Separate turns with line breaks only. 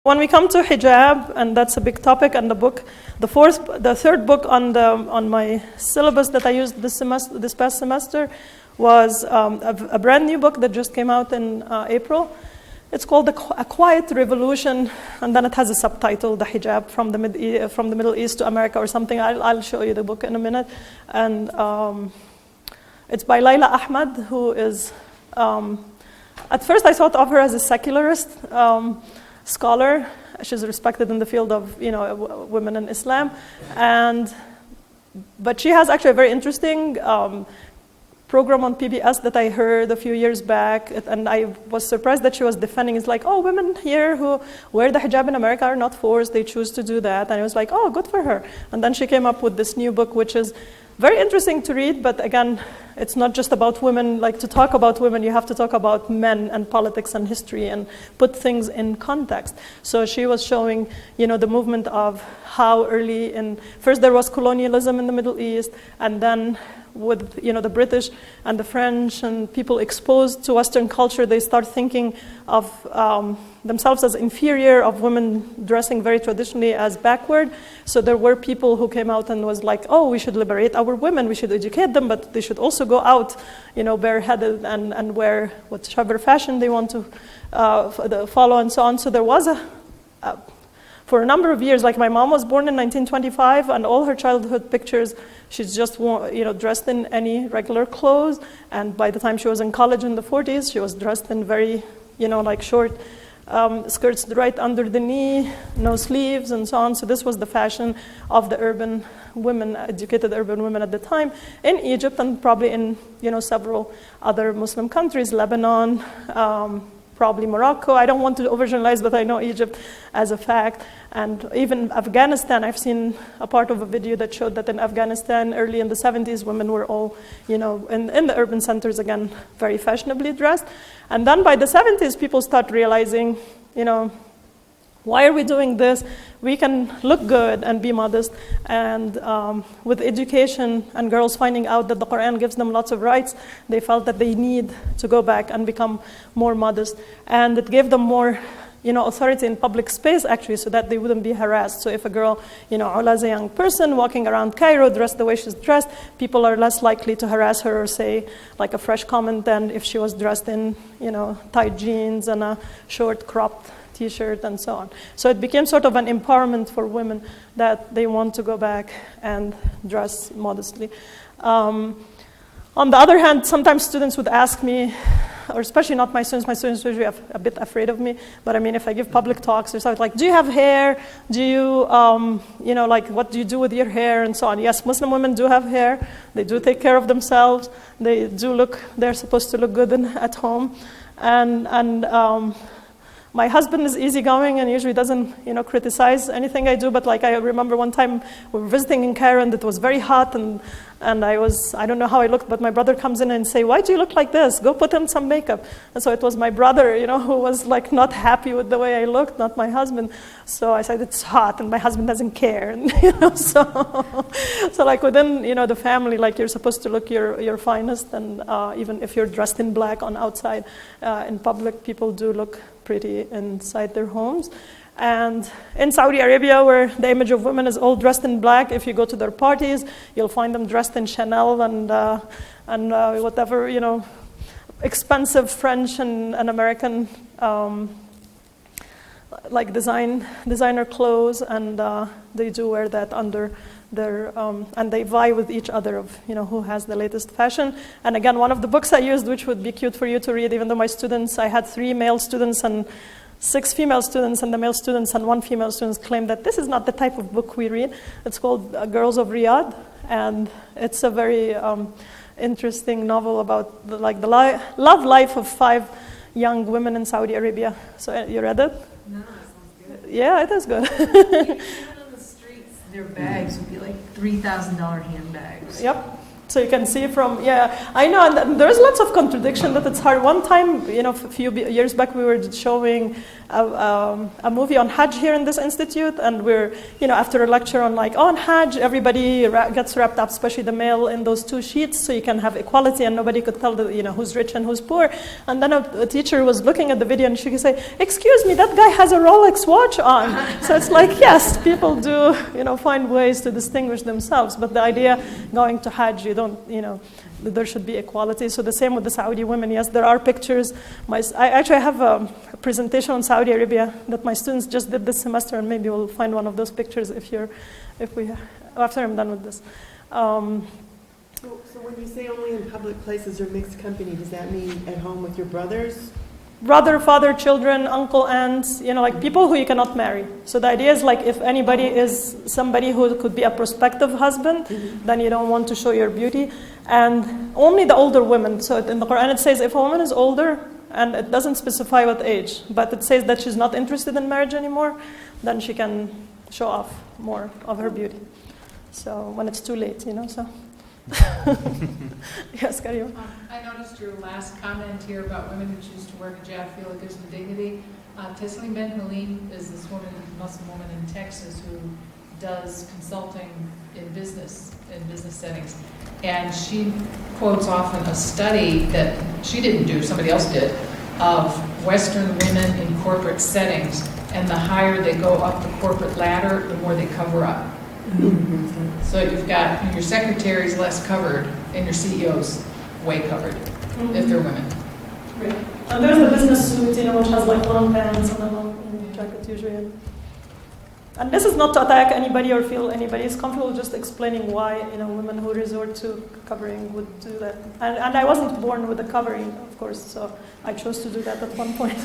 When we come to hijab, and that's a big topic, and the third book on my syllabus that I used this past semester was a brand new book that just came out in April. It's called A Quiet Revolution, and then it has a subtitle, The Hijab from the Middle East to America or something. I'll show you the book in a minute. And it's by Leila Ahmed, who is, at first I thought of her as a secularist scholar. She's respected in the field of women in Islam, but she has actually a very interesting program on PBS that I heard a few years back, and I was surprised that she was defending. It's like, oh, women here who wear the hijab in America are not forced; they choose to do that. And I was like, oh, good for her. And then she came up with this new book, which is very interesting to read, but again, it's not just about women. Like, to talk about women, you have to talk about men and politics and history and put things in context. So she was showing, the movement of how first there was colonialism in the Middle East, and then with the British and the French and people exposed to Western culture, they start thinking of themselves as inferior, of women dressing very traditionally as backward. So there were people who came out and was like, oh, we should liberate our women, we should educate them, but they should also go out, bareheaded and wear whichever fashion they want to follow and so on. So there was for a number of years, like my mom was born in 1925, and all her childhood pictures, she's just dressed in any regular clothes. And by the time she was in college in the 40s, she was dressed in very, short skirts right under the knee, no sleeves, and so on. So this was the fashion of the urban women, educated urban women at the time in Egypt, and probably in several other Muslim countries, Lebanon, probably Morocco. I don't want to overgeneralize, but I know Egypt as a fact. And even Afghanistan, I've seen a part of a video that showed that in Afghanistan, early in the 70s, women were all, in the urban centers, again, very fashionably dressed. And then by the 70s, people start realizing, why are we doing this? We can look good and be modest. And with education and girls finding out that the Quran gives them lots of rights, they felt that they need to go back and become more modest. And it gave them more authority in public space, actually, so that they wouldn't be harassed. So if a girl, Ola is a young person walking around Cairo dressed the way she's dressed, people are less likely to harass her or say like a fresh comment than if she was dressed in, tight jeans and a short cropped T-shirt and so on. So it became sort of an empowerment for women that they want to go back and dress modestly. On the other hand, sometimes students would ask me, or especially not my students usually are a bit afraid of me, but I mean, if I give public talks or something, like, do you have hair? Do you, what do you do with your hair? And so on. Yes, Muslim women do have hair. They do take care of themselves. They're supposed to look good at home. And my husband is easygoing and usually doesn't, criticize anything I do. But like, I remember one time we were visiting in Cairo and it was very hot, and I don't know how I looked, but my brother comes in and say, why do you look like this? Go put on some makeup. And so it was my brother, who was like not happy with the way I looked, not my husband. So I said, it's hot, and my husband doesn't care. And, so like within, the family, like you're supposed to look your finest, and even if you're dressed in black on outside, in public, people do look pretty inside their homes. And in Saudi Arabia, where the image of women is all dressed in black, if you go to their parties, you'll find them dressed in Chanel and whatever, expensive French and American like designer clothes, and they do wear that under their, and they vie with each other of, who has the latest fashion. And again, one of the books I used, which would be cute for you to read, even though I had 3 male students and 6 female students, and the male students and 1 female student claimed that this is not the type of book we read. It's called Girls of Riyadh, and it's a very interesting novel about the love life of 5 young women in Saudi Arabia. So you read it?
No, it sounds good.
Yeah, it is good.
Even on the streets, their bags would be like $3,000 handbags.
Yep. So you can see from, I know, and there's lots of contradiction that it's hard. One time, a few years back, we were showing a movie on Hajj here in this institute, and we're, after a lecture on Hajj, everybody gets wrapped up, especially the male, in those two sheets, so you can have equality, and nobody could tell who's rich and who's poor. And then a teacher was looking at the video, and she could say, "Excuse me, that guy has a Rolex watch on." So it's like, yes, people do, find ways to distinguish themselves, but the idea going to Hajj, you don't, there should be equality. So the same with the Saudi women. Yes, there are pictures. I actually have a presentation on Saudi Arabia that my students just did this semester, and maybe we'll find one of those pictures after I'm done with this.
So when you say only in public places or mixed company, does that mean at home with your brothers?
Brother, father, children, uncle, aunts, like people who you cannot marry. So the idea is like if anybody is somebody who could be a prospective husband, then you don't want to show your beauty. And only the older women. So in the Quran it says if a woman is older, and it doesn't specify what age, but it says that she's not interested in marriage anymore, then she can show off more of her beauty. So when it's too late, so. Yes, Karim.
I noticed your last comment here about women who choose to wear hijab feel it gives them dignity. Teslim Ben Halim is this woman, Muslim woman in Texas who does consulting in business settings. And she quotes often a study that she didn't do, somebody else did, of Western women in corporate settings. And the higher they go up the corporate ladder, the more they cover up. So you've got your secretaries less covered and your CEOs way covered if they're women.
Right. And there's the business suit, which has like long pants and a long jacket usually. And this is not to attack anybody or feel anybody is comfortable, just explaining why women who resort to covering would do that. And I wasn't born with a covering, of course, so I chose to do that at one point.